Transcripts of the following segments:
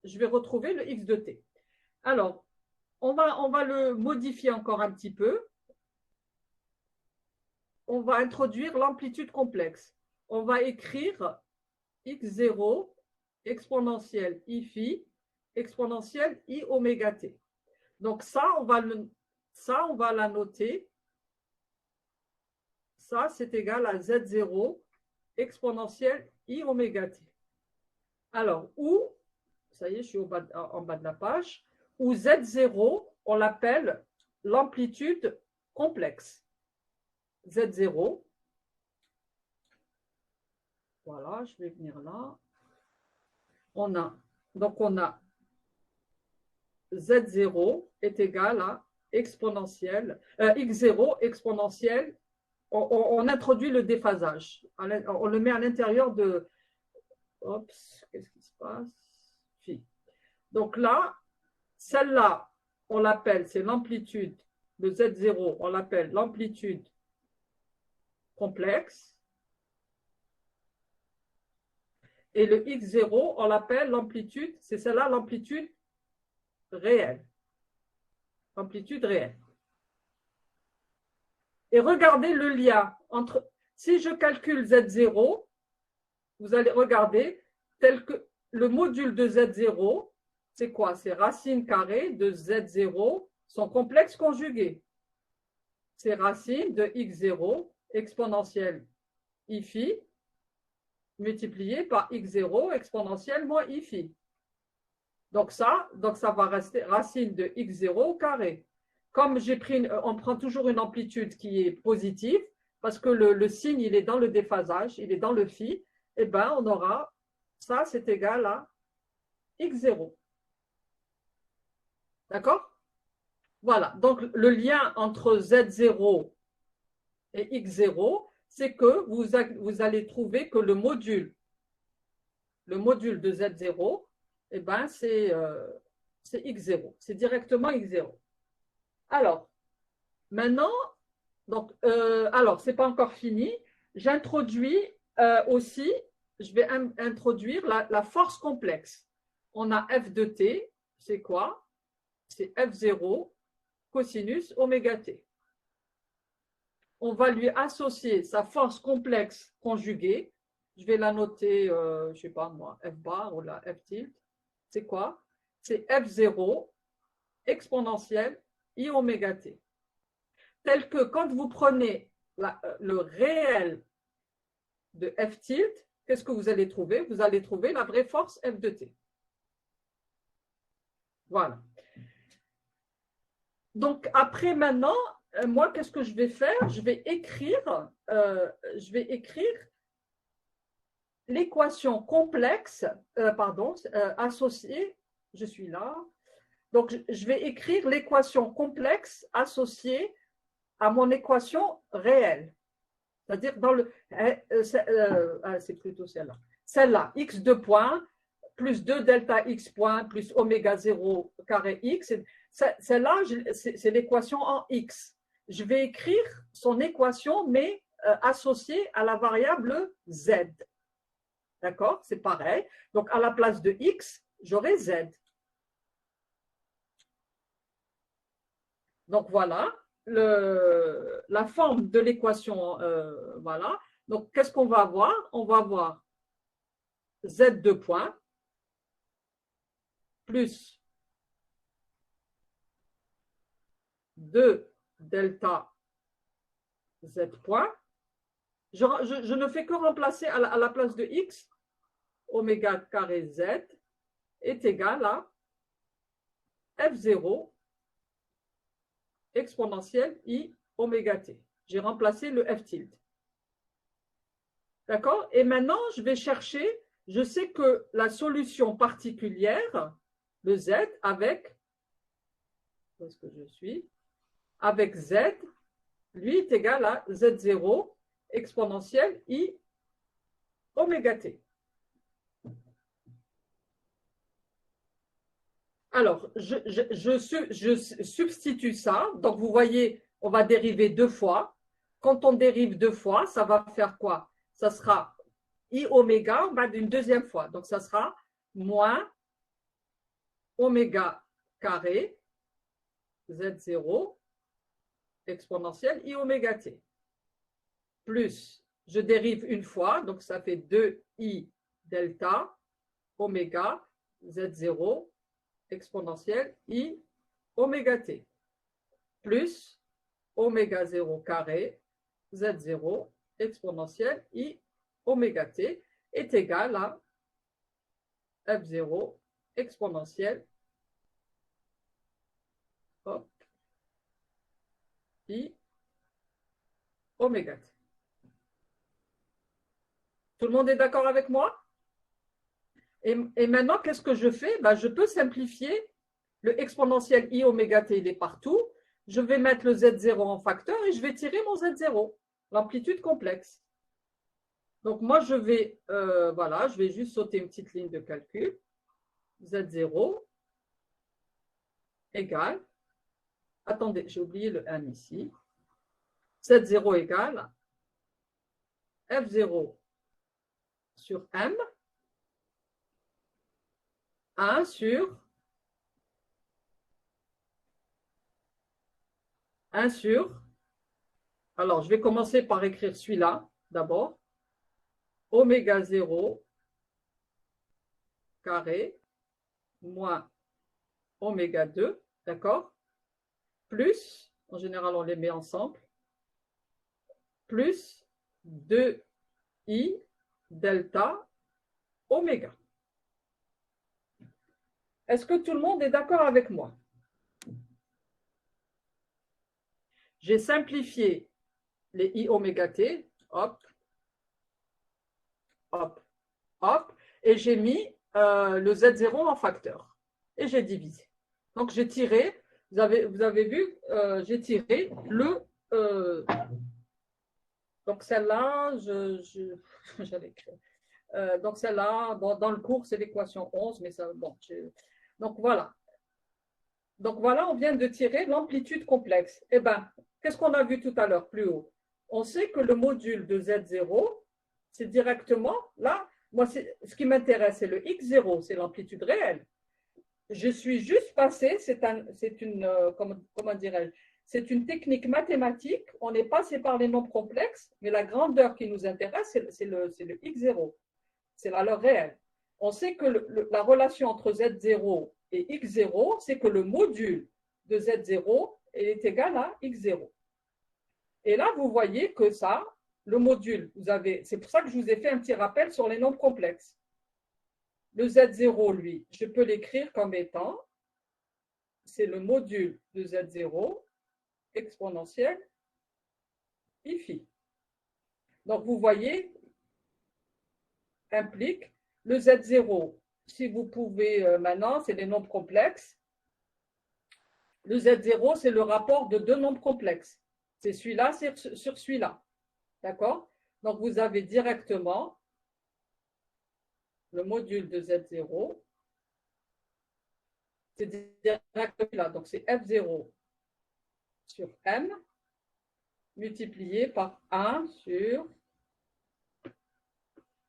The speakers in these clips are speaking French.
je vais retrouver le x de t. Alors, on va le modifier encore un petit peu. On va introduire l'amplitude complexe. On va écrire x0 exponentielle i phi exponentielle i oméga t. Donc ça, on va la noter. Ça, c'est égal à z0 exponentielle i oméga t. Alors, où, ça y est, je suis en bas de la page, où z0, on l'appelle l'amplitude complexe. Z0. Voilà, je vais venir là. Donc, on a Z0 est égal à exponentielle, X0 exponentielle. On introduit le déphasage. On le met à l'intérieur de. Oups, qu'est-ce qui se passe? Phi. Donc là, celle-là, on l'appelle, c'est l'amplitude de Z0, on l'appelle l'amplitude complexe. Et le X0, on l'appelle l'amplitude, c'est celle-là l'amplitude réelle. Amplitude réelle. Et regardez le lien entre, si je calcule Z0, vous allez regarder, tel que le module de Z0, c'est quoi? C'est racine carrée de Z0, son complexe conjugué. C'est racine de X0 exponentielle I phi multiplié par X0 exponentielle moins I phi. Donc ça va rester racine de X0 au carré. Comme on prend toujours une amplitude qui est positive, parce que le signe, il est dans le déphasage, il est dans le phi, et bien on aura, ça c'est égal à X0. D'accord? Voilà, donc le lien entre Z0 et X0, c'est que vous allez trouver que le module de Z0, eh ben, c'est X0, c'est directement X0. Alors, maintenant, donc, alors, ce n'est pas encore fini. J'introduis aussi, je vais introduire la force complexe. On a F de t, c'est quoi? C'est F0 cosinus oméga t. On va lui associer sa force complexe conjuguée. Je vais la noter, je ne sais pas moi, F bar ou la F tilde. C'est quoi? C'est F0 exponentielle I oméga t. Tel que quand vous prenez le réel de F tilde, qu'est-ce que vous allez trouver? Vous allez trouver la vraie force F de t. Voilà. Donc, après, maintenant, moi, qu'est-ce que je vais faire? Je vais écrire l'équation complexe, associée, je suis là. Donc, je vais écrire l'équation complexe associée à mon équation réelle. C'est-à-dire dans le. C'est plutôt celle-là. Celle-là, x de point plus 2 delta x point plus oméga 0 carré x. Celle-là, c'est l'équation en x. Je vais écrire son équation, mais associée à la variable z. D'accord? C'est pareil. Donc, à la place de x, j'aurai z. Donc, voilà la forme de l'équation. Voilà. Donc, qu'est-ce qu'on va avoir? On va avoir z de point plus 2 delta z point. Je ne fais que remplacer à la place de x, oméga carré z est égal à f0 exponentielle i oméga t. J'ai remplacé le f tilde. D'accord? Et maintenant, je vais chercher, je sais que la solution particulière de z avec, où est-ce que je suis? Avec z, lui est égal à z0 exponentielle i oméga t. Alors, je substitue ça. Donc, vous voyez, on va dériver deux fois. Quand on dérive deux fois, ça va faire quoi? Ça sera i oméga, on va d'une deuxième fois. Donc, ça sera moins oméga carré Z0 exponentielle I oméga t. Plus, je dérive une fois, donc ça fait 2I delta oméga Z0 exponentielle I oméga t. Plus oméga 0 carré Z0 exponentielle I oméga t est égal à F0 exponentielle hop, I oméga t. Tout le monde est d'accord avec moi? Et maintenant, qu'est-ce que je fais? Ben, je peux simplifier. Le exponentiel I oméga t, il est partout. Je vais mettre le Z0 en facteur et je vais tirer mon Z0, l'amplitude complexe. Donc, moi, voilà, je vais juste sauter une petite ligne de calcul. Z0 égale, attendez, j'ai oublié le 1 ici. Z0 égale F0 sur M, 1 sur 1 sur, alors je vais commencer par écrire celui-là d'abord, oméga 0 carré moins oméga 2, d'accord? Plus, en général on les met ensemble, plus 2i delta oméga. Est-ce que tout le monde est d'accord avec moi? J'ai simplifié les i oméga t, hop, hop, hop, et j'ai mis le Z0 en facteur. Et j'ai divisé. Donc j'ai tiré, vous avez vu, j'ai tiré le... donc celle-là, j'avais écrit. Donc celle-là, bon, dans le cours, c'est l'équation 11, mais ça, bon, donc voilà. Donc voilà, on vient de tirer l'amplitude complexe. Eh bien, qu'est-ce qu'on a vu tout à l'heure plus haut? On sait que le module de Z0, c'est directement, là, moi, ce qui m'intéresse, c'est le X0, c'est l'amplitude réelle. Je suis juste passé, c'est une, comment dirais-je, c'est une technique mathématique, on est passé par les nombres complexes, mais la grandeur qui nous intéresse, c'est le X0, c'est la valeur réelle. On sait que la relation entre Z0 et X0, c'est que le module de Z0 est égal à X0. Et là, vous voyez que ça, le module, c'est pour ça que je vous ai fait un petit rappel sur les nombres complexes. Le Z0, lui, je peux l'écrire comme étant, c'est le module de Z0 exponentielle I-phi. Donc, vous voyez, implique le Z0. Si vous pouvez, maintenant, c'est les nombres complexes. Le Z0, c'est le rapport de deux nombres complexes. C'est celui-là sur celui-là. D'accord? Donc, vous avez directement le module de Z0. C'est directement là. Donc, c'est F0 sur M multiplié par 1 sur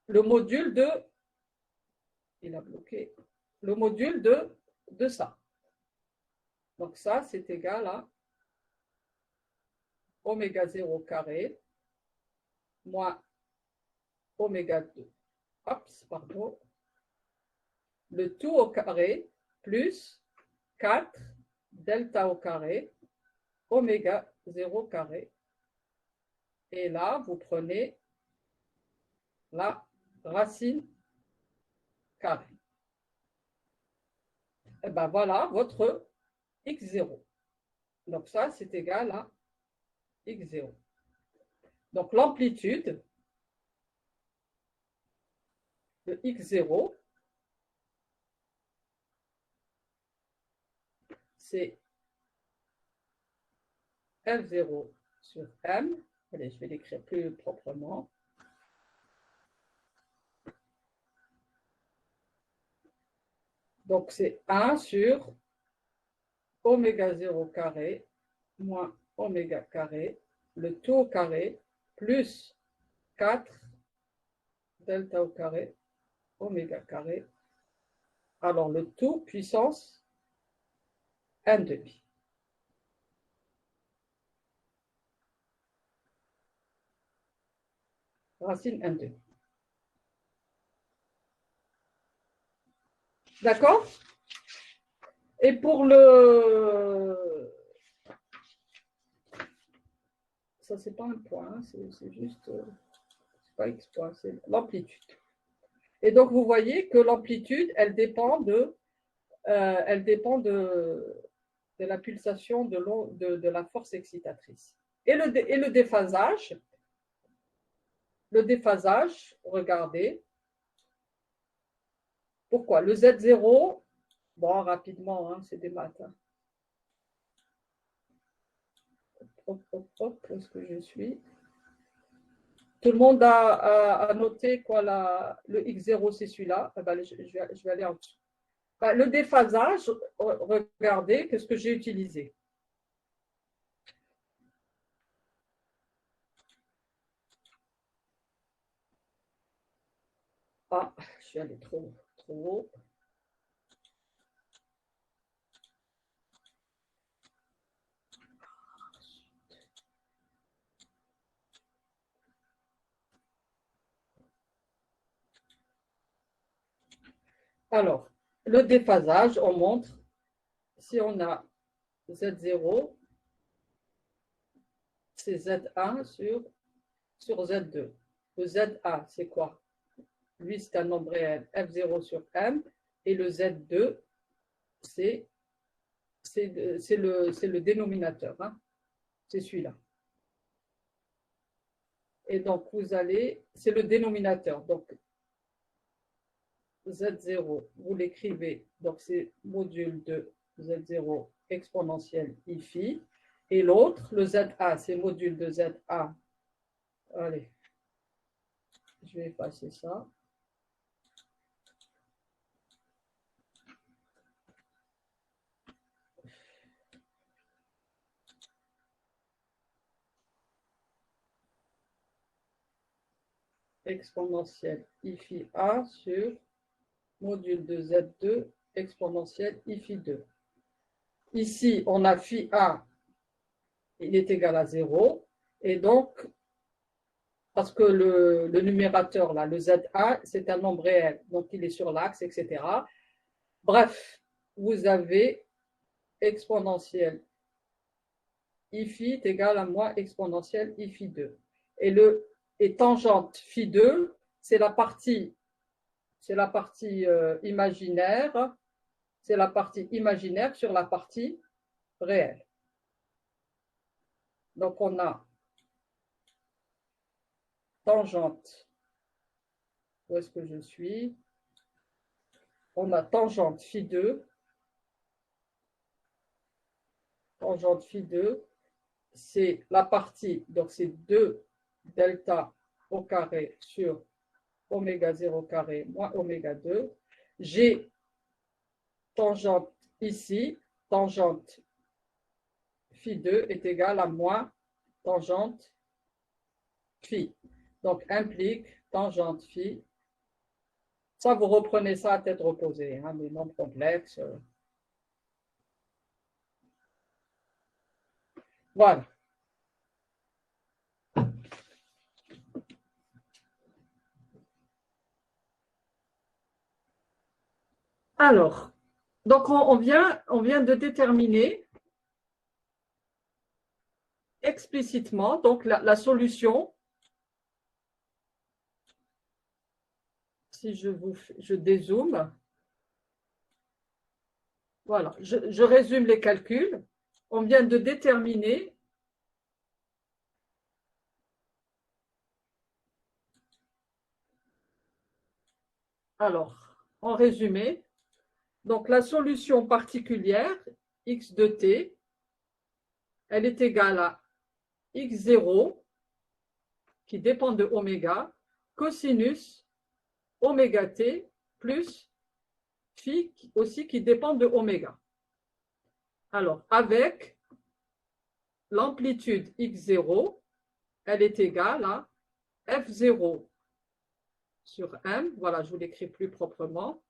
le module de, il a bloqué, le module de ça. Donc ça, c'est égal à oméga 0 carré moins oméga 2. Oups, pardon. Le tout au carré plus 4 delta au carré oméga 0 carré. Et là, vous prenez la racine carrée. Et bien voilà votre x0. Donc ça, c'est égal à x0. Donc l'amplitude de x0, c'est f0 sur m. Allez, je vais l'écrire plus proprement. Donc c'est 1 sur oméga 0 carré moins oméga carré, le tout au carré, plus 4 delta au carré, oméga carré. Alors le tout puissance 1/2. Racine 1/2. D'accord? Et pour le... Ça, c'est pas un point, hein, c'est juste... c'est pas X point, c'est l'amplitude. Et donc, vous voyez que l'amplitude, elle dépend de la pulsation de la force excitatrice. Et le déphasage, regardez. Pourquoi? Le Z0, bon, rapidement, hein, c'est des maths. Hein. Hop, hop, hop, où est-ce que je suis? Tout le monde a noté quoi, le X0, c'est celui-là. Eh ben, je vais aller en dessous. Ben, le déphasage, regardez, qu'est-ce que j'ai utilisé? Ah, je suis allé trop haut. Alors, le déphasage, on montre si on a Z0, c'est Z1 sur Z2. Le ZA, c'est quoi? Lui, c'est un nombre réel, F0 sur M. Et le Z2, c'est le dénominateur. Hein? C'est celui-là. Et donc, vous allez, c'est le dénominateur. Donc, Z0, vous l'écrivez. Donc, c'est module de Z0 exponentielle I-phi. Et l'autre, le ZA, c'est module de ZA. Allez, je vais effacer ça. Exponentielle I-phi A sur module de Z2 exponentielle I-phi 2. Ici, on a phi A, il est égal à 0. Et donc, parce que le numérateur, là, le ZA, c'est un nombre réel. Donc, il est sur l'axe, etc. Bref, vous avez exponentielle I-phi est égal à moins exponentielle I-phi 2. Et tangente phi 2, c'est la partie imaginaire, c'est la partie imaginaire sur la partie réelle. Donc, on a tangente, où est-ce que je suis? On a tangente phi 2. Tangente phi 2, c'est la partie, donc c'est 2 delta au carré sur oméga 0 carré moins oméga 2. J'ai tangente ici, tangente phi 2 est égale à moins tangente phi. Donc, implique tangente phi. Ça, vous reprenez ça à tête reposée, hein, les nombres complexes. Voilà. Alors, donc on vient de déterminer explicitement donc la solution. Si je dézoome, voilà, je résume les calculs. On vient de déterminer alors, en résumé, donc la solution particulière x de t, elle est égale à x0 qui dépend de oméga, cosinus oméga t plus phi aussi qui dépend de oméga. Alors, avec l'amplitude x0, elle est égale à f0 sur m. Voilà, je vous l'écris plus proprement.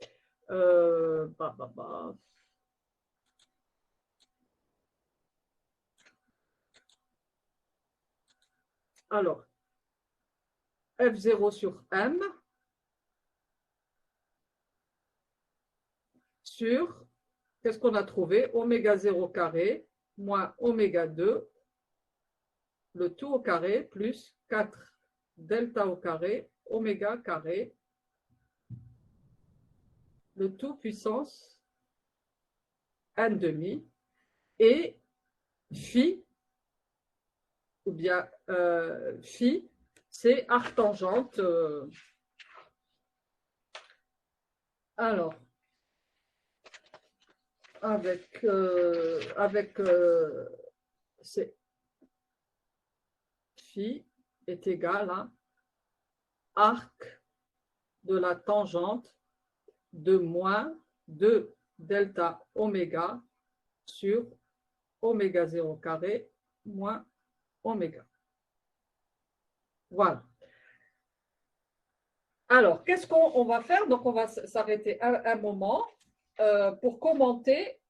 Alors, F0 sur M sur, qu'est-ce qu'on a trouvé? Oméga 0 carré moins oméga 2, le tout au carré, plus 4 delta au carré, oméga carré, le tout puissance n demi, et phi, ou bien phi, c'est arctangente. Alors, avec c'est phi est égal à arc de la tangente de moins 2 delta oméga sur oméga 0 carré moins oméga. Voilà. Alors, qu'est-ce qu'on va faire? Donc, on va s'arrêter un moment pour commenter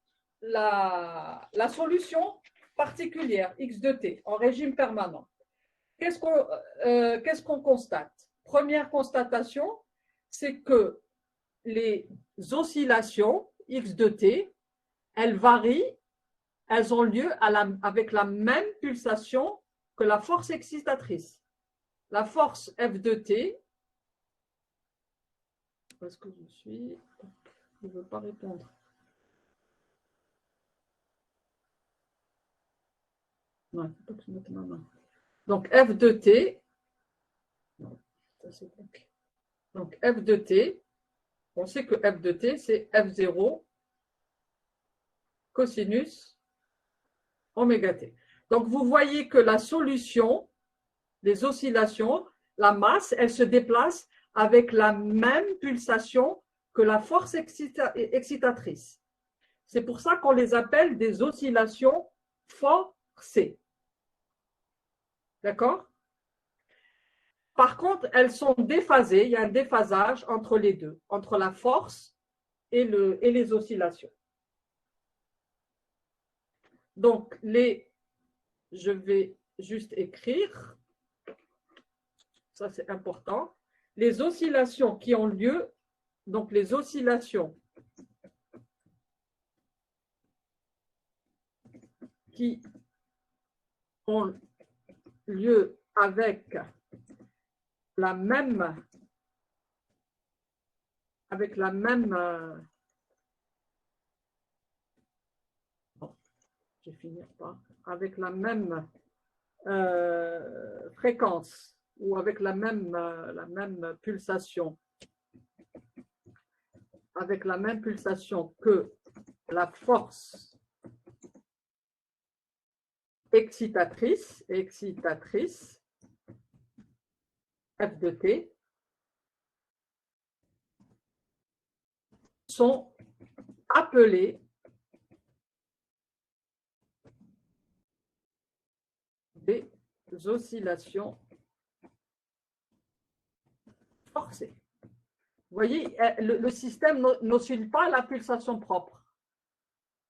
la solution particulière x de t en régime permanent. Qu'est-ce qu'on constate? Première constatation, c'est que les oscillations x de t, elles varient, elles ont lieu avec la même pulsation que la force excitatrice. La force F de t, où est-ce que je suis? Je ne veux pas répondre. Non, il ne faut pas que je mette ma main. Donc F de t, non, ça c'est bloqué. Donc F de t, on sait que F de t, c'est F0 cosinus oméga t. Donc vous voyez que la solution des oscillations, la masse, elle se déplace avec la même pulsation que la force excitatrice. C'est pour ça qu'on les appelle des oscillations forcées. D'accord? Par contre, elles sont déphasées, il y a un déphasage entre les deux, entre la force et les oscillations. Donc, je vais juste écrire, ça c'est important, les oscillations qui ont lieu, donc les oscillations qui ont lieu avec la même je vais finir par, avec la même fréquence ou avec la même pulsation, avec la même pulsation que la force excitatrice F de t, sont appelées des oscillations forcées. Vous voyez, le système n'oscille pas à la pulsation propre.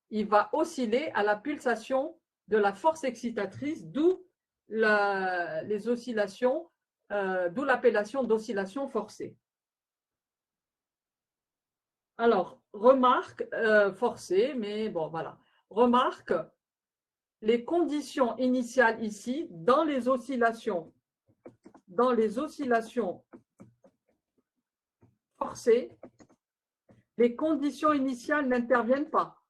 Il va osciller à la pulsation de la force excitatrice, d'où les oscillations, d'où l'appellation d'oscillation forcée. Alors, remarque forcée, mais bon, voilà. Remarque, les conditions initiales ici, dans les oscillations forcées, les conditions initiales n'interviennent pas.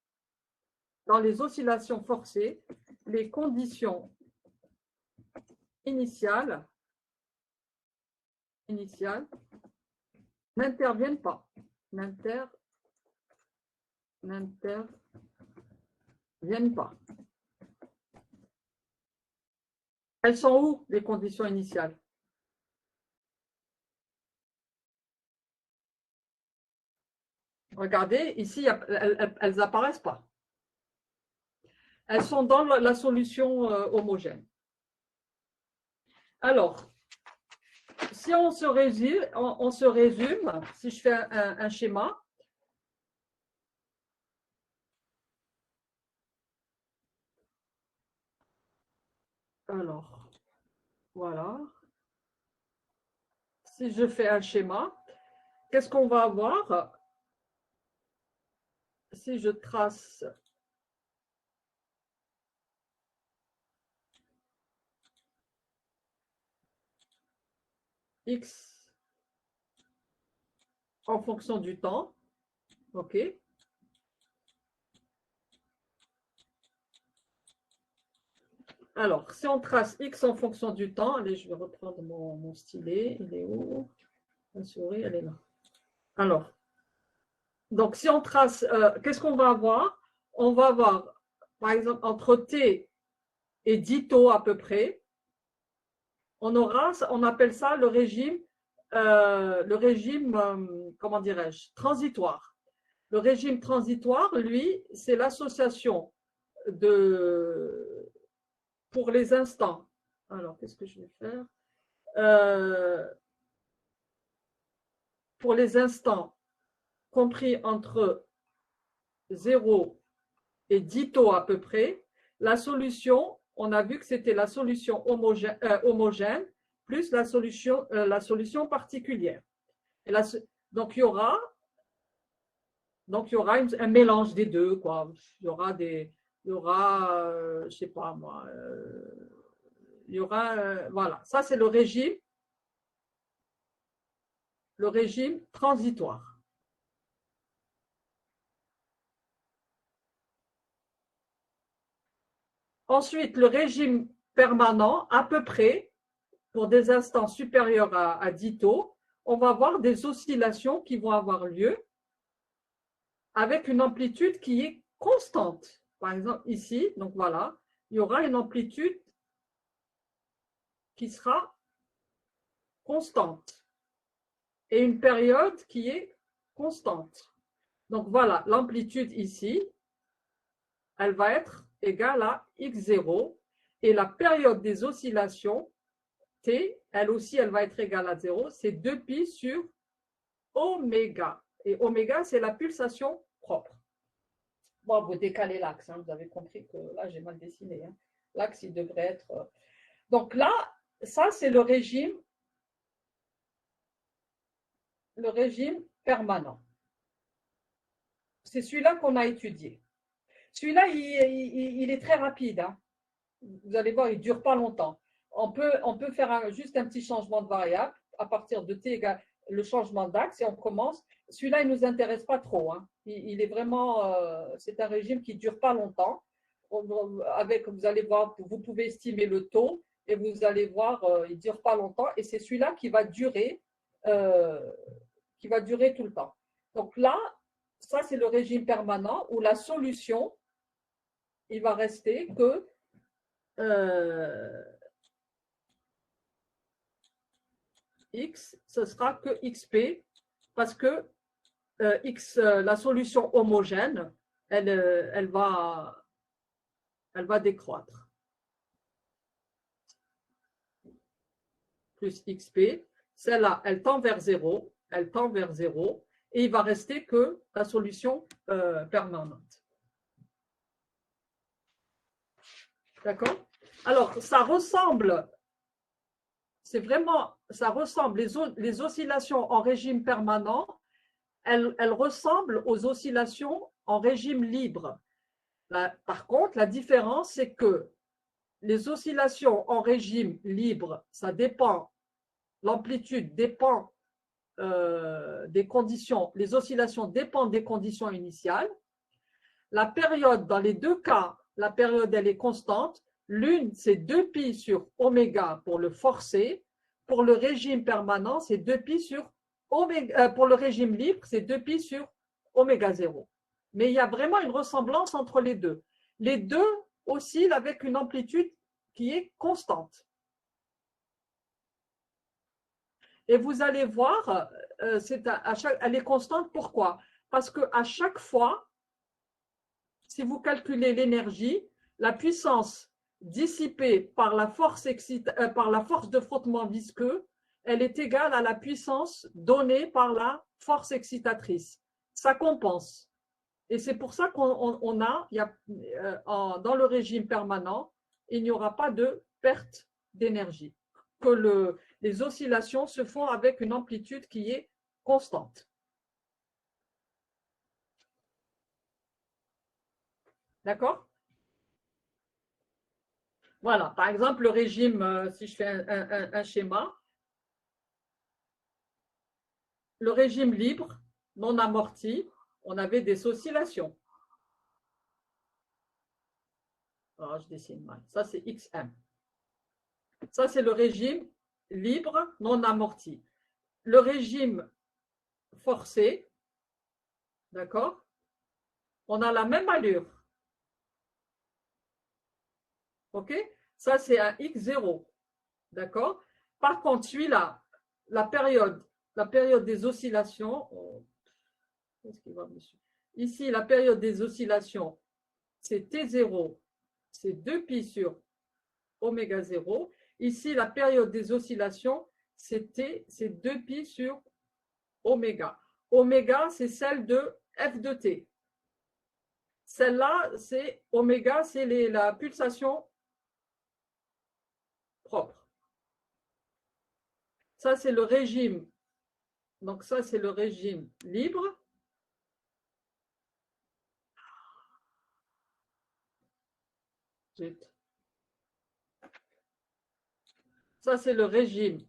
Dans les oscillations forcées, les conditions initiales n'interviennent pas. N'interviennent pas. Elles sont où, les conditions initiales? Regardez, ici, elles n'apparaissent pas. Elles sont dans la solution homogène. Alors, si on se résume, si je fais un schéma, alors, Voilà. Si je fais un schéma, qu'est-ce qu'on va avoir si je trace X en fonction du temps, OK? Alors, si on trace X en fonction du temps, allez, je vais reprendre mon stylet. Il est où? La souris, elle est là. Alors, donc si on trace, qu'est-ce qu'on va avoir? On va avoir, par exemple, entre T et 10 taux à peu près, on appelle ça le régime, comment dirais-je, transitoire. Le régime transitoire, lui, c'est l'association de, pour les instants. Alors, qu'est-ce que je vais faire? Pour les instants compris entre 0 et 10 taux à peu près, la solution, on a vu que c'était la solution homogène plus la solution particulière. Et la, donc, il y aura un mélange des deux, quoi. Il y aura, je sais pas moi, il y aura, voilà. Ça, c'est le régime transitoire. Ensuite, le régime permanent, à peu près, pour des instants supérieurs à 10 taux, on va avoir des oscillations qui vont avoir lieu avec une amplitude qui est constante. Par exemple, ici, donc voilà, il y aura une amplitude qui sera constante et une période qui est constante. Donc voilà, l'amplitude ici, elle va être égale à x0 et la période des oscillations, t, elle aussi, elle va être égale à 0, c'est 2pi sur oméga. Et oméga, c'est la pulsation propre. Bon, vous décalez l'axe, hein, vous avez compris que là, j'ai mal dessiné. Hein. L'axe, il devrait être... Donc là, ça, c'est le régime permanent. C'est celui-là qu'on a étudié. Celui-là, il est très rapide. Hein. Vous allez voir, il ne dure pas longtemps. On peut faire juste un petit changement de variable à partir de t égale le changement d'axe et on commence. Celui-là, il ne nous intéresse pas trop. Hein. Il est vraiment, c'est un régime qui ne dure pas longtemps. Avec, vous allez voir, vous pouvez estimer le taux et vous allez voir, il ne dure pas longtemps et c'est celui-là euh, qui va durer tout le temps. Donc là, ça c'est le régime permanent où la solution, il va rester que x, ce sera que xp, parce que la solution homogène, elle va décroître. Plus xp, celle-là, elle tend vers 0, et il va rester que la solution permanente. D'accord? Alors, ça ressemble les oscillations en régime permanent, elles ressemblent aux oscillations en régime libre. Par contre, la différence, c'est que les oscillations en régime libre, ça dépend, l'amplitude dépend des conditions, les oscillations dépendent des conditions initiales. La période, dans les deux cas, la période, elle est constante. L'une, c'est 2pi sur oméga pour le forcé. Pour le régime permanent, c'est 2pi sur oméga. Pour le régime libre, c'est 2pi sur oméga 0. Mais il y a vraiment une ressemblance entre les deux. Les deux oscillent avec une amplitude qui est constante. Et vous allez voir, elle est constante. Pourquoi? Parce qu'à chaque fois, si vous calculez l'énergie, la puissance dissipée par la force de frottement visqueux, elle est égale à la puissance donnée par la force excitatrice. Ça compense. Et c'est pour ça qu'on dans le régime permanent, il n'y aura pas de perte d'énergie. que les oscillations se font avec une amplitude qui est constante. D'accord? Voilà, par exemple, le régime, si je fais un schéma, le régime libre, non amorti, on avait des oscillations. Alors, je dessine mal. Ça, c'est XM. Ça, c'est le régime libre, non amorti. Le régime forcé, d'accord? On a la même allure. OK? Ça, c'est un X0. D'accord? Par contre, celui-là, la période des oscillations, qu'est-ce qui va, monsieur? Ici, la période des oscillations, c'est T0, c'est 2pi sur oméga 0. Ici, la période des oscillations, c'est T, c'est 2pi sur oméga. Oméga, c'est celle de F de T. Celle-là, c'est oméga, c'est la pulsation propre. Ça, c'est le régime. Donc, ça, c'est le régime libre. Ça, c'est le régime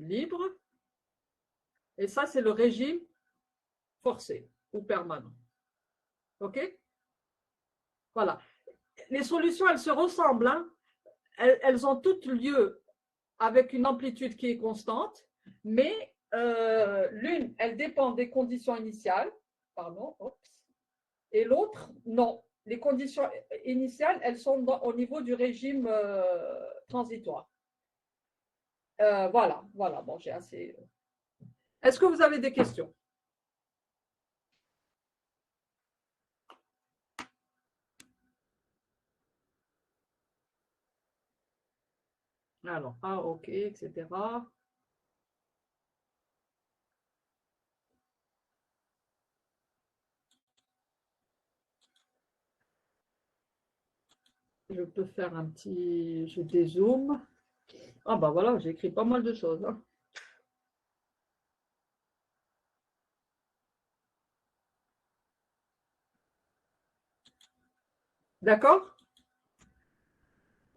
libre. Et ça, c'est le régime forcé ou permanent. OK? Voilà. Les solutions, elles se ressemblent. Hein? Elles ont toutes lieu avec une amplitude qui est constante, mais l'une, elle dépend des conditions initiales, pardon, et l'autre, non. Les conditions initiales, elles sont au niveau du régime transitoire. Voilà. Bon, j'ai assez. Est-ce que vous avez des questions? Alors, OK, etc. Je peux faire un petit. Je dézoome. Ah, bah voilà, j'ai écrit pas mal de choses. Hein. D'accord?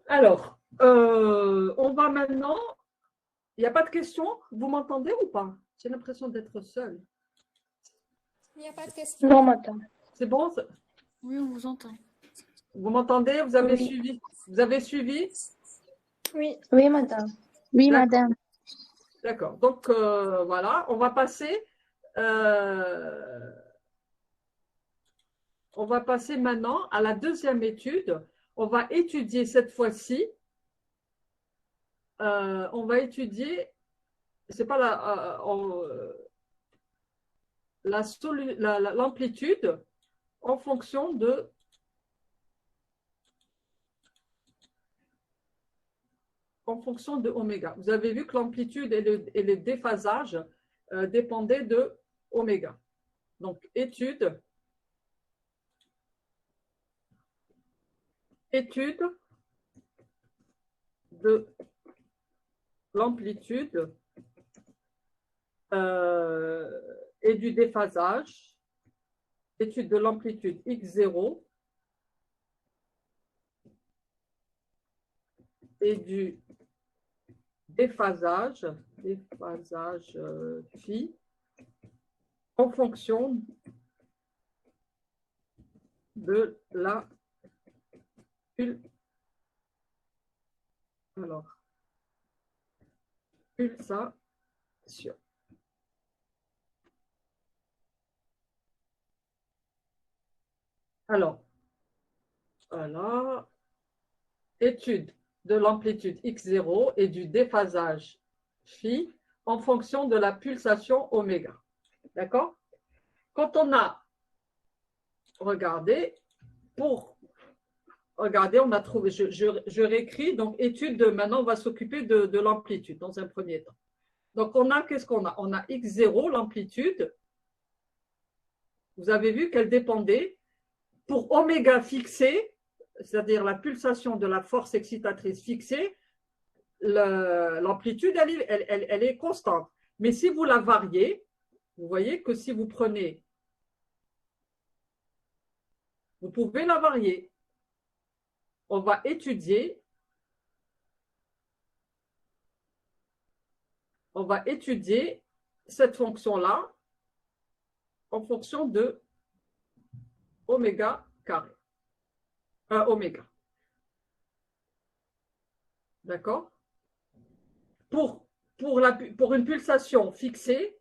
Alors, on va maintenant. Il n'y a pas de questions? Vous m'entendez ou pas? J'ai l'impression d'être seule. Il n'y a pas de questions. Non, madame. C'est bon? Oui, on vous entend. Vous m'entendez? Vous avez Oui. suivi? Vous avez suivi? Oui. Oui, madame. Oui, madame. D'accord. Donc, voilà, on va passer maintenant à la deuxième étude. On va étudier cette fois-ci, on va étudier, c'est pas l'amplitude en fonction de oméga. Vous avez vu que l'amplitude et le déphasage dépendaient de oméga. Donc, étude de l'amplitude et du déphasage, étude de l'amplitude x0 et du déphasage phi en fonction de la pulsation. Alors, voilà, étude de l'amplitude x0 et du déphasage phi en fonction de la pulsation oméga. D'accord? Quand on a regardé, on a trouvé, je réécris, donc étude maintenant on va s'occuper de l'amplitude dans un premier temps. Donc qu'est-ce qu'on a? On a x0, l'amplitude. Vous avez vu qu'elle dépendait pour oméga fixé, c'est-à-dire la pulsation de la force excitatrice fixée, l'amplitude, elle est constante. Mais si vous la variez, vous voyez que si vous prenez, vous pouvez la varier. On va étudier cette fonction-là en fonction de oméga carré. Oméga. D'accord? Pour une pulsation fixée,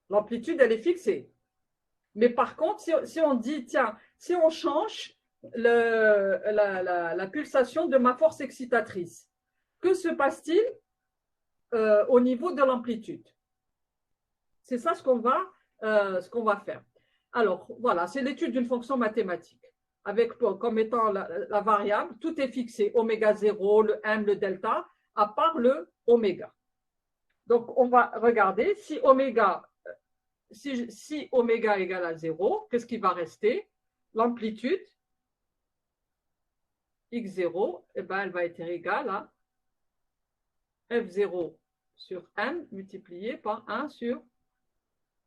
l'amplitude, elle est fixée. Mais par contre, si on dit, tiens, si on change la pulsation de ma force excitatrice, que se passe-t-il au niveau de l'amplitude? C'est ça ce qu'on va faire. Alors, voilà, c'est l'étude d'une fonction mathématique, avec comme étant la variable, tout est fixé, oméga 0, le m, le delta, à part le oméga. Donc, on va regarder si oméga égale à 0, qu'est-ce qui va rester? L'amplitude x0, eh ben, elle va être égale à f0 sur m multiplié par 1 sur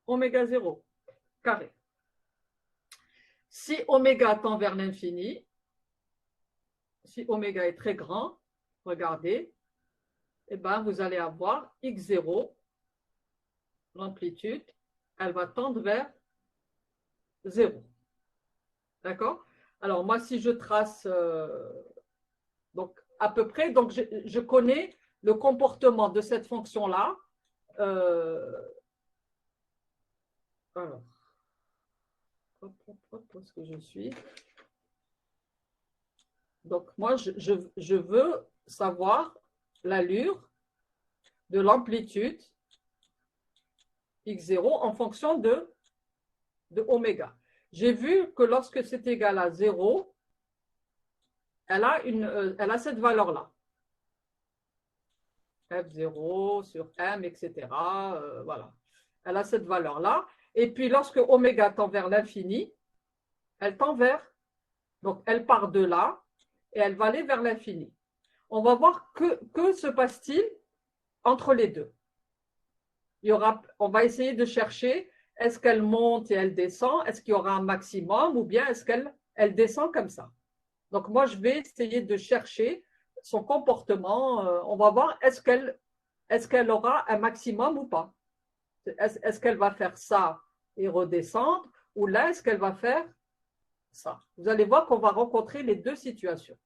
oméga 0 carré. Si oméga tend vers l'infini, si oméga est très grand, regardez, eh ben, vous allez avoir x0, l'amplitude, elle va tendre vers 0. D'accord? Alors, moi, si je trace, donc, à peu près, donc je connais le comportement de cette fonction-là. Alors, où est-ce que je suis? Donc, moi, je veux savoir l'allure de l'amplitude x0 en fonction de oméga. J'ai vu que lorsque c'est égal à 0, elle a cette valeur-là. F0 sur M, etc. Voilà. Elle a cette valeur-là. Et puis, lorsque oméga tend vers l'infini, elle tend vers, donc elle part de là et elle va aller vers l'infini. On va voir que se passe-t-il entre les deux. On va essayer de chercher, est-ce qu'elle monte et elle descend? Est-ce qu'il y aura un maximum ou bien est-ce qu'elle descend comme ça? Donc, moi, je vais essayer de chercher son comportement. On va voir, est-ce qu'elle aura un maximum ou pas? Est-ce qu'elle va faire ça et redescendre? Ou là, est-ce qu'elle va faire ça? Vous allez voir qu'on va rencontrer les deux situations.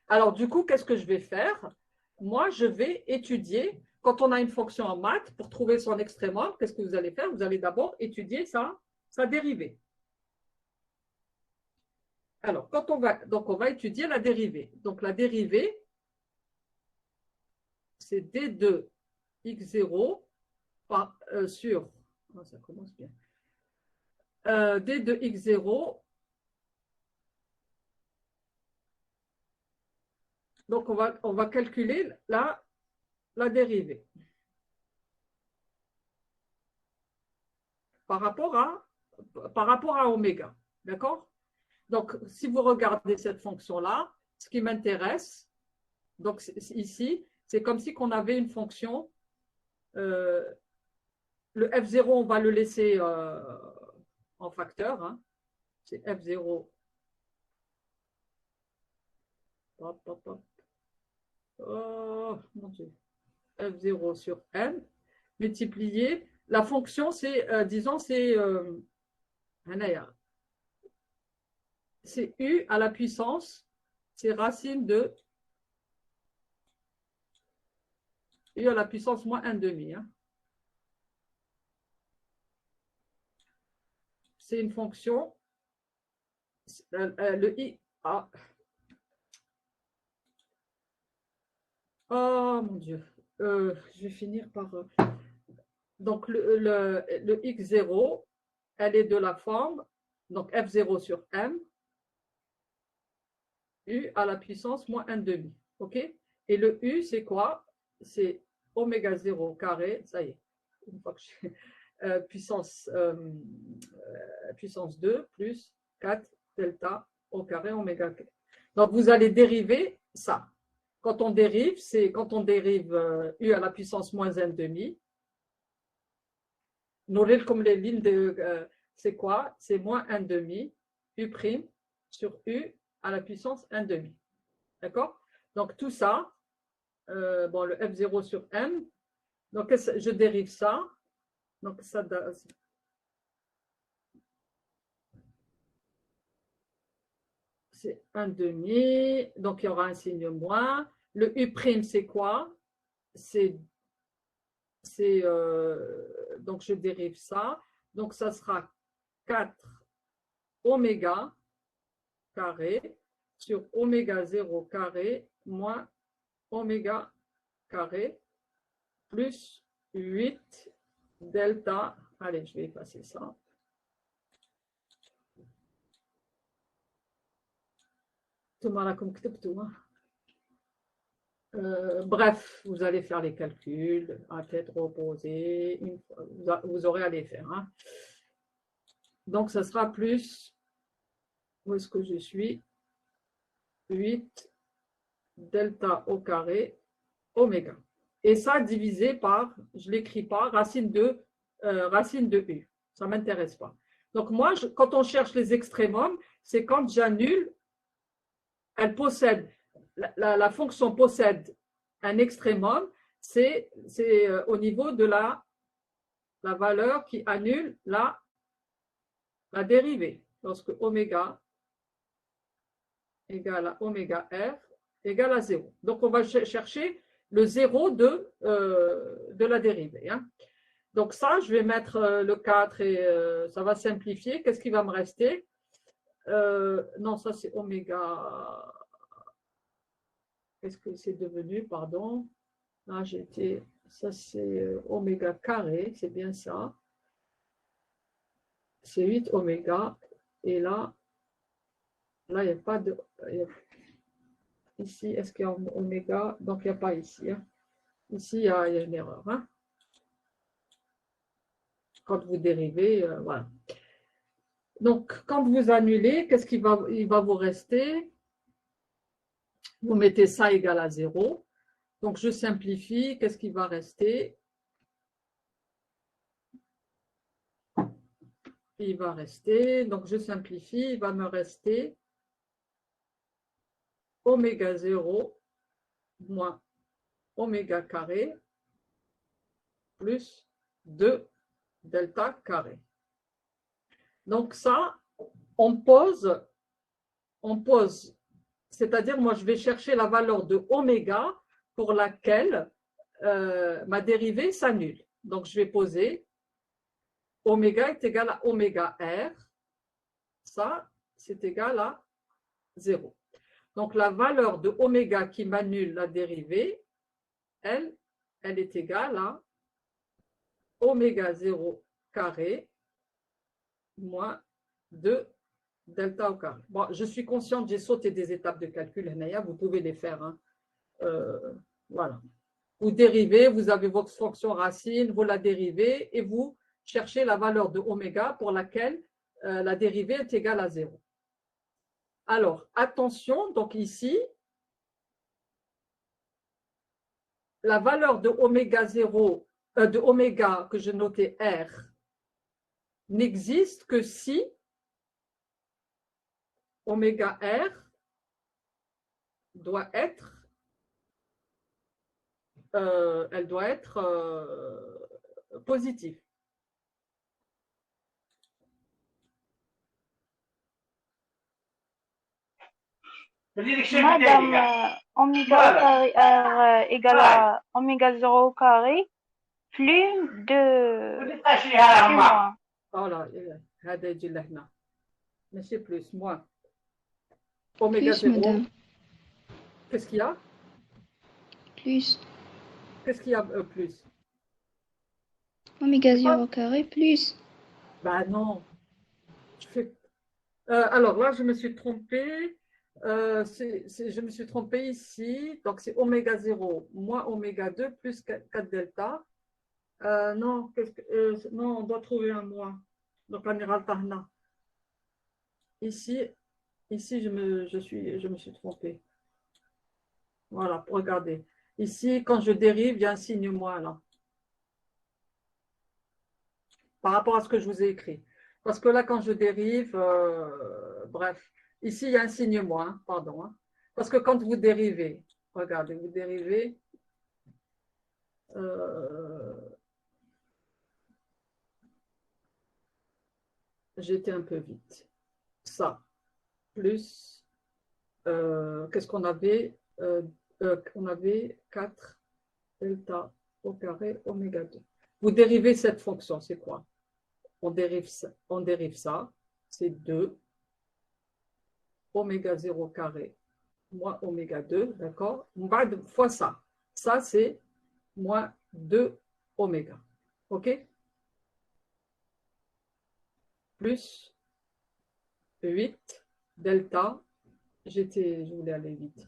Alors, du coup, qu'est-ce que je vais faire? Moi, je vais étudier, quand on a une fonction en maths, pour trouver son extrémum, qu'est-ce que vous allez faire? Vous allez d'abord étudier sa dérivée. Alors, on va étudier la dérivée. Donc, la dérivée, c'est d de x0 sur, ça commence bien, d de x0, donc on va calculer la dérivée par rapport à oméga, d'accord? Donc, si vous regardez cette fonction-là, ce qui m'intéresse, donc ici, c'est comme si on avait une fonction, le f0, on va le laisser en facteur, hein. C'est f0, oh mon Dieu, f0 sur m, multiplié, la fonction, c'est, disons, c'est u à la puissance, c'est racine de u à la puissance moins 1,5. Hein. C'est une fonction, le i. Ah. Oh mon Dieu. Je vais finir par. Donc, le x0, elle est de la forme, donc f0 sur m, u à la puissance moins 1,5. OK? Et le u, c'est quoi? C'est oméga 0 carré, ça y est. une fois que j'ai puissance 2 plus 4 delta au carré oméga k. Donc, vous allez dériver ça. Quand on dérive, c'est quand on dérive u à la puissance moins 1 demi. Nourrir comme les lignes de... c'est quoi? C'est moins 1 demi, u prime sur u à la puissance 1 demi. D'accord? Donc, tout ça, bon, le f0 sur m, donc je dérive ça. Donc, ça c'est 1 demi, donc il y aura un signe moins. Le u prime, c'est quoi? Donc je dérive ça. Donc ça sera 4 oméga carré sur oméga 0 carré moins oméga carré plus 8 delta. Allez, je vais effacer ça. Bref, vous allez faire les calculs à tête reposée, vous aurez à les faire. Hein. Donc, ça sera plus, où est-ce que je suis? 8 delta au carré oméga. Et ça divisé par, je ne l'écris pas, racine de u. Ça ne m'intéresse pas. Donc, moi, quand on cherche les extrémums, c'est quand j'annule, elle possède, la fonction possède un extrémum, c'est au niveau de la valeur qui annule la dérivée. Lorsque oméga égale à oméga r égale à 0. Donc, on va chercher le 0 de la dérivée. Hein. Donc, ça, je vais mettre le 4 et ça va simplifier. Qu'est-ce qui va me rester? Non, ça, c'est oméga. Qu'est-ce que c'est devenu? Pardon. Là, j'étais. Ça, c'est oméga carré. C'est bien ça. C'est 8 oméga. Et là, il n'y a pas de. Ici, est-ce qu'il y a oméga? Donc, il n'y a pas ici. Hein. Ici, il y a une erreur. Hein. Quand vous dérivez, voilà. Donc, quand vous annulez, qu'est-ce qu'il va, il va vous rester? Vous mettez ça égal à 0. Donc, je simplifie. Qu'est-ce qui va rester? Il va rester, donc je simplifie, il va me rester oméga 0 moins oméga carré plus 2 delta carré. Donc ça, on pose, c'est-à-dire moi je vais chercher la valeur de oméga pour laquelle ma dérivée s'annule. Donc je vais poser oméga est égal à oméga r, ça c'est égal à 0. Donc la valeur de oméga qui m'annule la dérivée, elle est égale à oméga 0 carré moins 2 delta au carré. Bon, je suis consciente, j'ai sauté des étapes de calcul, vous pouvez les faire. Hein. Voilà. Vous dérivez, vous avez votre fonction racine, vous la dérivez et vous cherchez la valeur de oméga pour laquelle la dérivée est égale à 0. Alors, attention, donc ici, la valeur de oméga 0, de oméga que je notais R, n'existe que si oméga R doit être, elle doit être positive. Madame, oméga carré R égale à oméga 0 carré plus de moins. Voilà, mais c'est plus, moins. Oméga 0. Qu'est-ce qu'il y a? Plus. Qu'est-ce qu'il y a plus? Oméga 0 carré plus. Ben non. Alors là, je me suis trompée. Je me suis trompée ici. Donc, c'est oméga 0 moins oméga 2 plus 4 delta. Non, non, on doit trouver un mois. Donc, l'amiral Tahna. Ici, je me suis trompée. Voilà, regardez. Ici, quand je dérive, il y a un signe moins là. Par rapport à ce que je vous ai écrit. Parce que là, quand je dérive, bref, ici, il y a un signe moins, pardon. Hein. Parce que quand vous dérivez, regardez, vous dérivez, j'étais un peu vite. Ça, plus, qu'est-ce qu'on avait on avait 4 delta au carré oméga 2. Vous dérivez cette fonction, c'est quoi? On dérive ça, c'est 2 oméga 0 carré moins oméga 2, d'accord? Fois ça. Ça, c'est moins 2 oméga. OK? Plus 8 delta. Je voulais aller vite.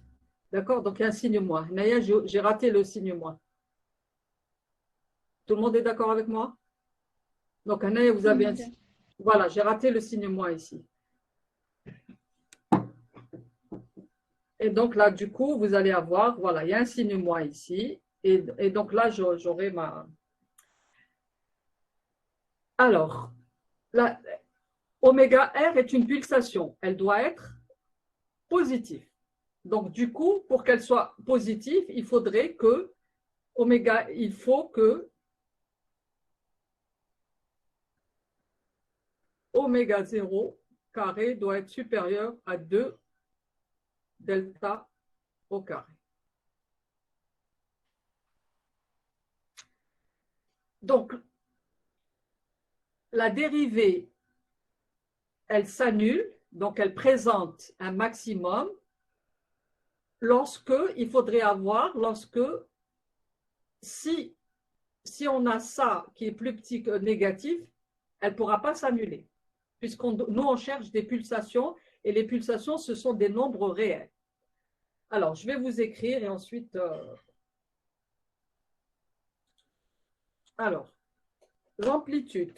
D'accord? Donc, il y a un signe moins. Naya, j'ai raté le signe moins. Tout le monde est d'accord avec moi? Donc, Naya, vous avez un signe. Voilà, j'ai raté le signe moins ici. Et donc, là, du coup, vous allez avoir, voilà, il y a un signe moins ici. Et donc, là, j'aurai ma... Alors, la, oméga R est une pulsation. Elle doit être positive. Donc, du coup, pour qu'elle soit positive, il faudrait que il faut que oméga 0 carré doit être supérieur à 2 delta au carré. Donc, la dérivée, elle s'annule, donc elle présente un maximum il faudrait avoir, si on a ça qui est plus petit que négatif, elle ne pourra pas s'annuler. Nous, on cherche des pulsations et les pulsations, ce sont des nombres réels. Alors, je vais vous écrire et ensuite... Alors, l'amplitude.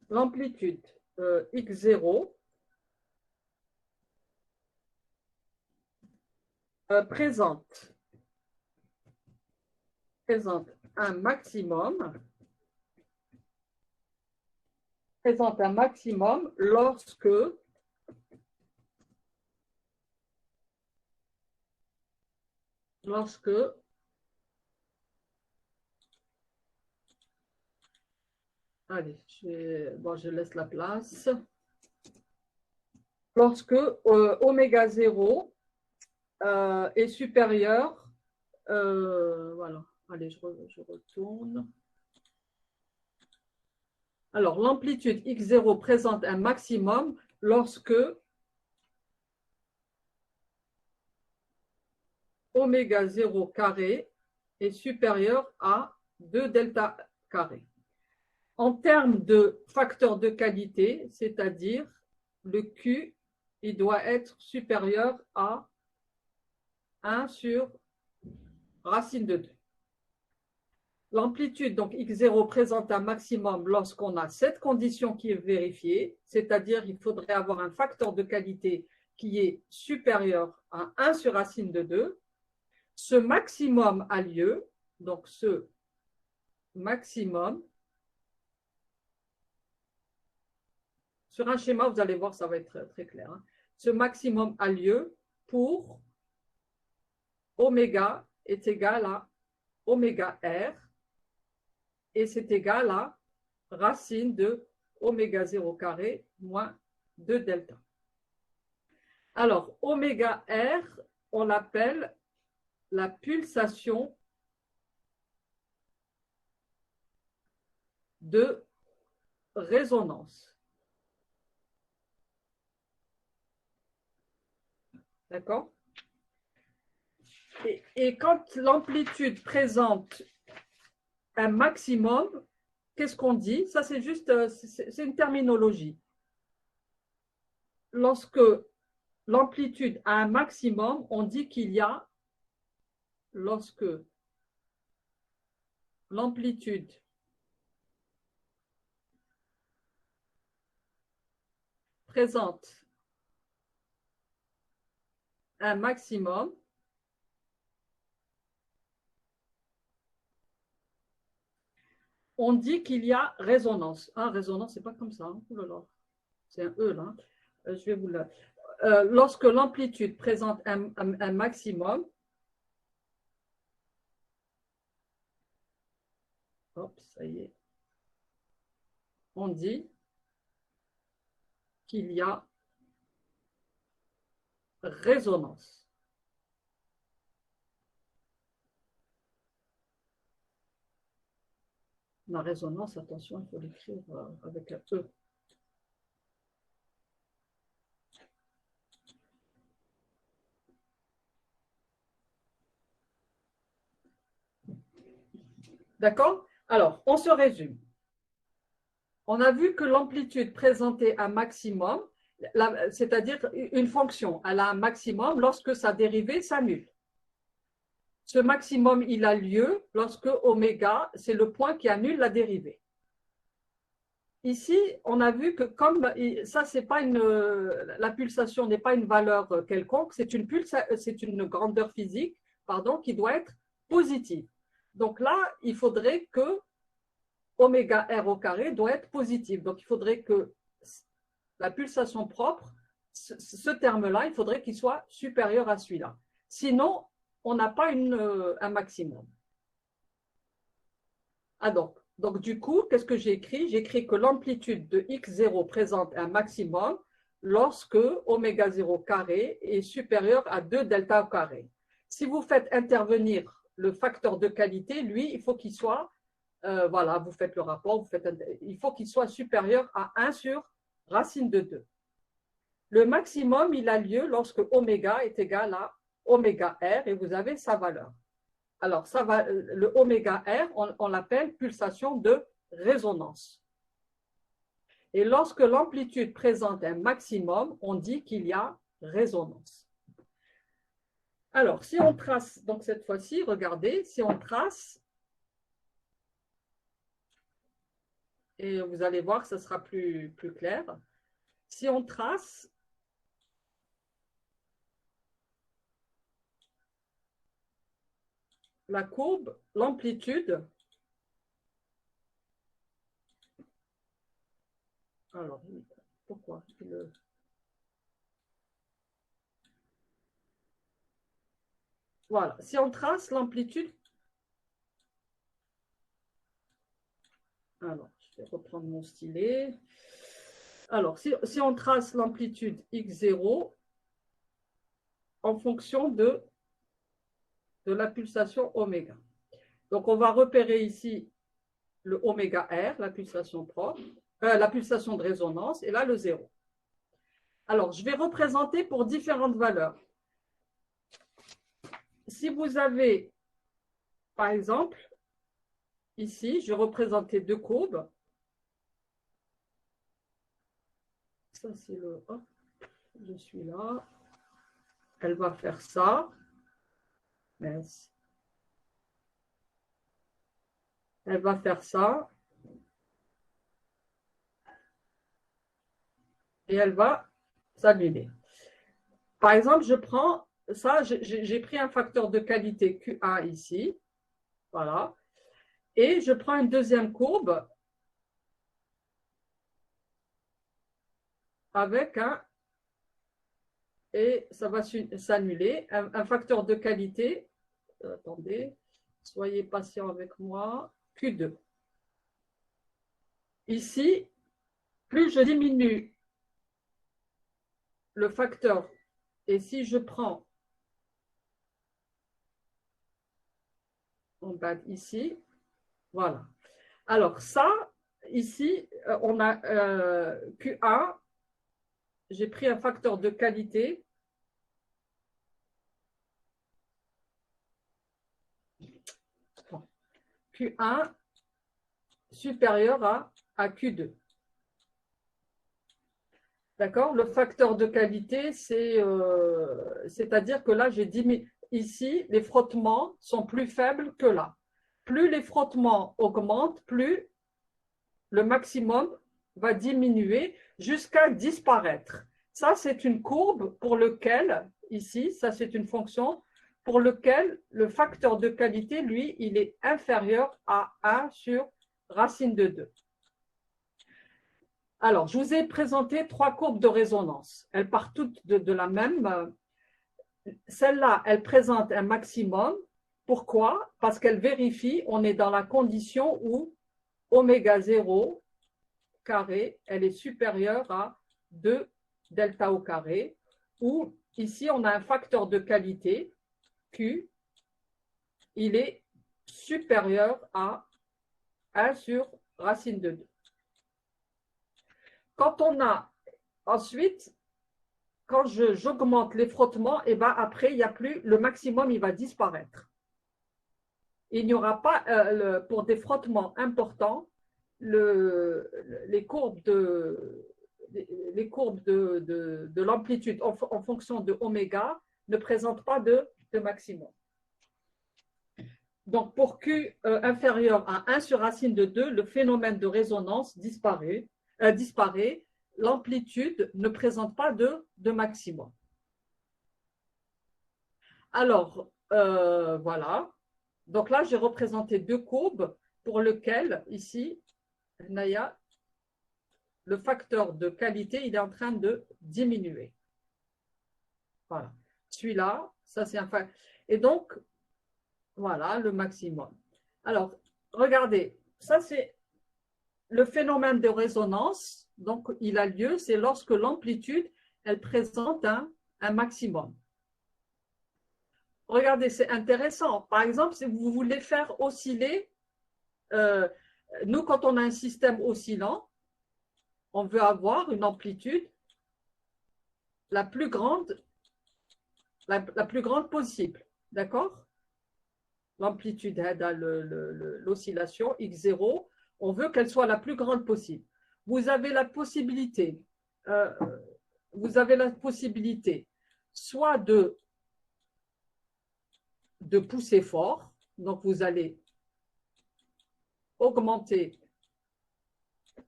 L'amplitude x0 présente un maximum lorsque allez, je laisse la place. Lorsque oméga 0 est supérieur, voilà, allez, je retourne. Alors, l'amplitude x0 présente un maximum lorsque oméga 0 carré est supérieur à 2 delta carré. En termes de facteur de qualité, c'est-à-dire le Q, il doit être supérieur à 1 sur racine de 2. L'amplitude, donc x0, présente un maximum lorsqu'on a cette condition qui est vérifiée, c'est-à-dire il faudrait avoir un facteur de qualité qui est supérieur à 1 sur racine de 2. Ce maximum a lieu, donc ce maximum, sur un schéma, vous allez voir, ça va être très clair. Hein. Ce maximum a lieu pour oméga est égal à oméga R et c'est égal à racine de oméga 0 carré moins 2 delta. Alors, oméga R, on l'appelle la pulsation de résonance. D'accord? Et quand l'amplitude présente un maximum, qu'est-ce qu'on dit? Ça, c'est juste, c'est une terminologie. Lorsque l'amplitude a un maximum, on dit qu'il y a lorsque l'amplitude présente un maximum, on dit qu'il y a résonance. Ah, résonance, c'est pas comme ça. Hein. Oh là là. C'est un E là. Je vais vous le... lorsque l'amplitude présente un maximum, hop, ça y est, on dit qu'il y a résonance. La résonance, attention, il faut l'écrire avec un E. D'accord? Alors, on se résume. On a vu que l'amplitude présentait un maximum, c'est-à-dire une fonction, elle a un maximum lorsque sa dérivée s'annule. Ce maximum, il a lieu lorsque oméga, c'est le point qui annule la dérivée. Ici, on a vu que comme ça, c'est pas la pulsation n'est pas une valeur quelconque, c'est une grandeur physique, pardon, qui doit être positive. Donc là, il faudrait que oméga r au carré doit être positive. Donc il faudrait que la pulsation propre, ce terme-là, il faudrait qu'il soit supérieur à celui-là. Sinon, on n'a pas un maximum. Ah donc du coup, qu'est-ce que j'ai écrit? J'ai écrit que l'amplitude de x0 présente un maximum lorsque oméga 0 carré est supérieur à 2 delta au carré. Si vous faites intervenir le facteur de qualité, lui, il faut qu'il soit, voilà, vous faites le rapport, il faut qu'il soit supérieur à 1 sur racine de 2. Le maximum, il a lieu lorsque oméga est égal à oméga r et vous avez sa valeur. Alors, le oméga r, on l'appelle pulsation de résonance. Et lorsque l'amplitude présente un maximum, on dit qu'il y a résonance. Alors, si on trace, donc cette fois-ci, regardez, si on trace, et vous allez voir que ce sera plus clair, si on trace la courbe, l'amplitude, alors, pourquoi Voilà, si on trace l'amplitude, alors, je vais reprendre mon stylet. Alors, si on trace l'amplitude x0 en fonction de la pulsation oméga. Donc, on va repérer ici le oméga r, la pulsation propre, la pulsation de résonance, et là, le 0. Alors, je vais représenter pour différentes valeurs. Si vous avez, par exemple, ici, je vais représenter deux courbes. Ça, c'est le... Hop, je suis là. Elle va faire ça. Merci. Elle va faire ça. Et elle va s'annuler. Par exemple, je prends ça, j'ai pris un facteur de qualité Q1 ici. Voilà. Et je prends une deuxième courbe avec un, et ça va s'annuler, un facteur de qualité, attendez, soyez patient avec moi, Q2. Ici, plus je diminue le facteur, et si je prends en bas ici, voilà. Alors ça, ici, on a Q1, j'ai pris un facteur de qualité Q1 supérieur à Q2. D'accord? Le facteur de qualité, c'est-à-dire que là, j'ai diminué. ici, les frottements sont plus faibles que là. Plus les frottements augmentent, plus le maximum va diminuer jusqu'à disparaître. Ça, c'est une courbe pour lequel, ici, ça c'est une fonction pour lequel le facteur de qualité, lui, il est inférieur à 1 sur racine de 2. Alors, je vous ai présenté 3 courbes de résonance. Elles partent toutes de la même. Celle-là, elle présente un maximum. Pourquoi? Parce qu'elle vérifie, on est dans la condition où oméga 0 carré, elle est supérieure à 2 delta au carré, ou ici, on a un facteur de qualité, Q, il est supérieur à 1 sur racine de 2. Quand on a ensuite, quand j'augmente les frottements, et ben après, il n'y a plus, le maximum, il va disparaître. Il n'y aura pas, pour des frottements importants, les courbes de l'amplitude en fonction de oméga ne présentent pas de maximum. Donc, pour Q inférieur à 1 sur racine de 2, le phénomène de résonance disparaît, l'amplitude ne présente pas de maximum. Alors, voilà. Donc là, j'ai représenté 2 courbes pour lesquelles, ici, Naya, le facteur de qualité, il est en train de diminuer. Voilà. Celui-là, ça c'est un facteur. Et donc, voilà le maximum. Alors, regardez, ça c'est le phénomène de résonance. Donc, il a lieu, c'est lorsque l'amplitude, elle présente un maximum. Regardez, c'est intéressant. Par exemple, si vous voulez faire osciller, nous, quand on a un système oscillant, on veut avoir une amplitude la plus grande possible. D'accord? L'amplitude, l'oscillation x0, on veut qu'elle soit la plus grande possible. Vous avez la possibilité, soit de pousser fort, donc vous allez augmenter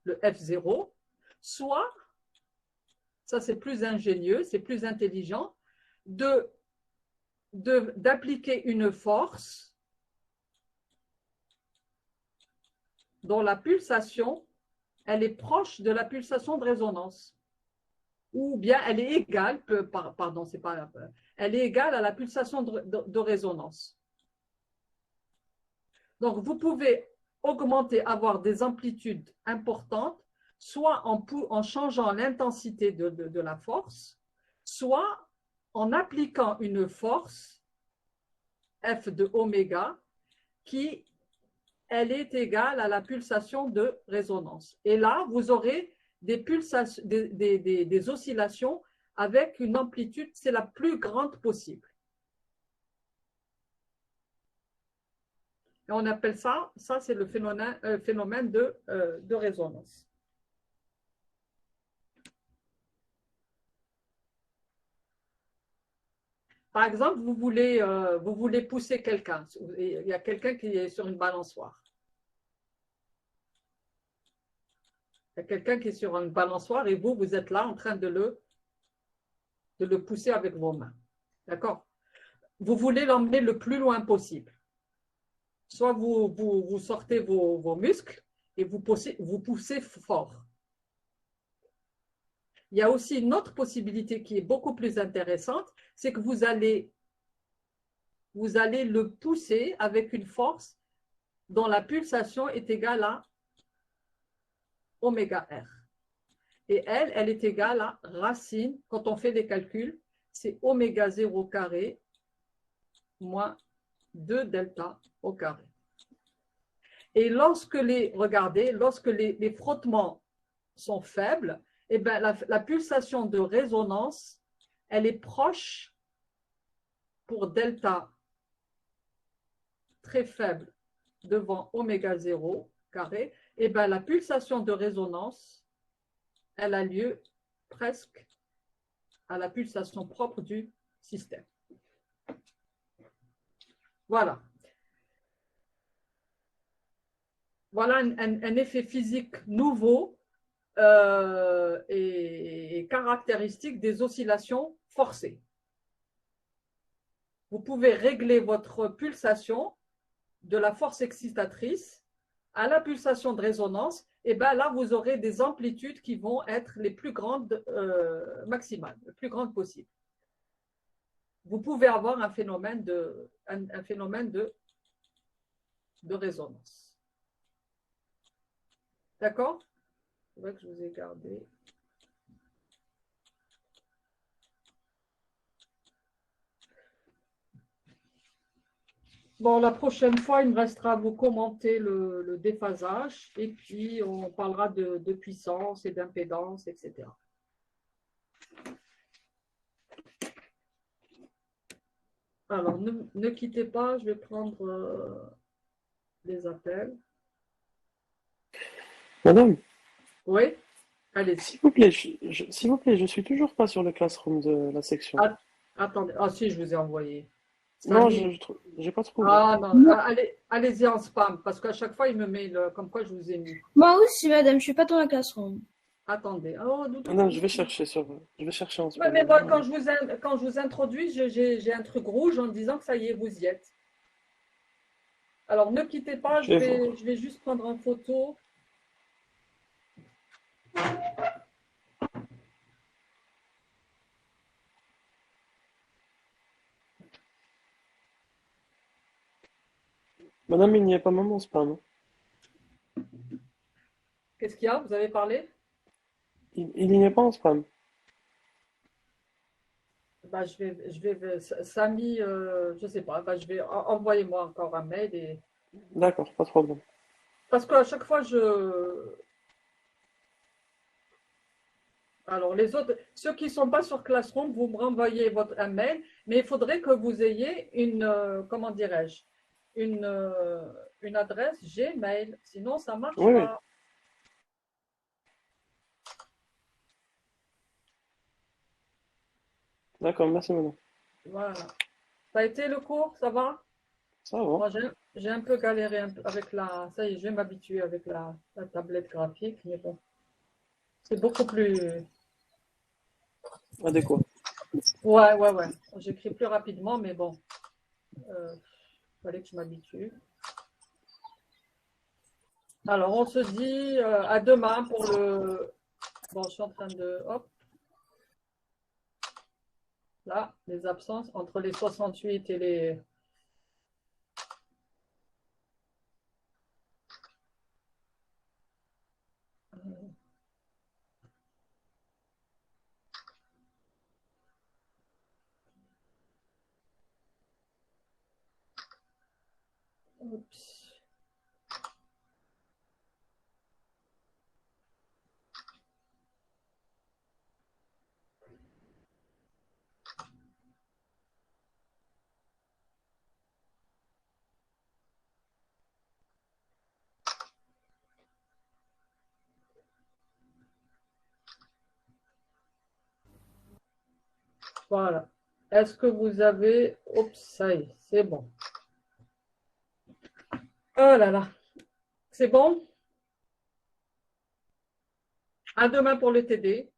le F0, soit, ça c'est plus ingénieux, c'est plus intelligent, d'appliquer une force dont la pulsation, elle est proche de la pulsation de résonance. Ou bien elle est égale, pardon, c'est pas, elle est égale à la pulsation de résonance. Donc, vous pouvez augmenter, avoir des amplitudes importantes, soit en changeant l'intensité de la force, soit en appliquant une force, F de oméga, qui, elle est égale à la pulsation de résonance. Et là, vous aurez des oscillations avec une amplitude, c'est la plus grande possible. Et on appelle ça c'est le phénomène de résonance. Par exemple, vous voulez pousser quelqu'un. Il y a quelqu'un qui est sur une balançoire. Il y a quelqu'un qui est sur une balançoire et vous êtes là en train de le pousser avec vos mains. D'accord? Vous voulez l'emmener le plus loin possible. Soit vous sortez vos muscles et vous poussez fort. Il y a aussi une autre possibilité qui est beaucoup plus intéressante, c'est que vous allez le pousser avec une force dont la pulsation est égale à oméga R. Et elle est égale à racine, quand on fait des calculs, c'est oméga 0 carré moins 2 delta au carré. Et lorsque les frottements sont faibles, eh bien, la pulsation de résonance, elle est proche pour delta très faible devant oméga 0 carré, eh bien, la pulsation de résonance, elle a lieu presque à la pulsation propre du système. Voilà. Voilà un effet physique nouveau et caractéristique des oscillations forcées. Vous pouvez régler votre pulsation de la force excitatrice à la pulsation de résonance, et bien là, vous aurez des amplitudes qui vont être les plus grandes maximales, les plus grandes possibles. Vous pouvez avoir un phénomène de résonance. D'accord? C'est vrai que je vous ai gardé. Bon, la prochaine fois, il me restera à vous commenter le déphasage et puis on parlera de puissance et d'impédance, etc. Alors, ne quittez pas, je vais prendre les appels. Madame, Oui? Allez. s'il vous plaît, s'il vous plaît, je suis toujours pas sur le classroom de la section. Attendez. Ah si, je vous ai envoyé. Non, j'ai pas trouvé. Ah non, allez-y en spam, parce qu'à chaque fois, il me met comme quoi je vous ai mis. Moi aussi, madame, je suis pas dans la classroom. Attendez. Oh, Madame, je vais chercher en spam. Ouais, mais moi, quand je vous introduis, j'ai un truc rouge en disant que ça y est, vous y êtes. Alors, ne quittez pas, je vais juste prendre en photo. Madame, il n'y a pas même en spam. Qu'est-ce qu'il y a? Vous avez parlé? Il n'y a pas en spam. Bah, Samy, je sais pas, bah, envoyez-moi encore un mail. D'accord, pas de problème. Parce qu'à chaque fois, Alors, les autres, ceux qui ne sont pas sur Classroom, vous me renvoyez un mail, mais il faudrait que vous ayez comment dirais-je, une adresse Gmail, sinon ça ne marche Oui, pas. D'accord, merci madame. Voilà. Ça a été le cours, ça va? Ça va. Moi, j'ai un peu galéré avec ça y est, je vais m'habituer avec la tablette graphique, mais bon, c'est beaucoup plus... Adéquat. Ouais. J'écris plus rapidement, mais bon, fallait que je m'habitue. Alors, on se dit à demain pour le... Bon, je suis en train de... Hop. Là, les absences entre les 68 et les... Oups. Voilà. Est-ce que vous avez... Oups, ça y est, c'est bon. Oh là là. C'est bon? À demain pour le TD.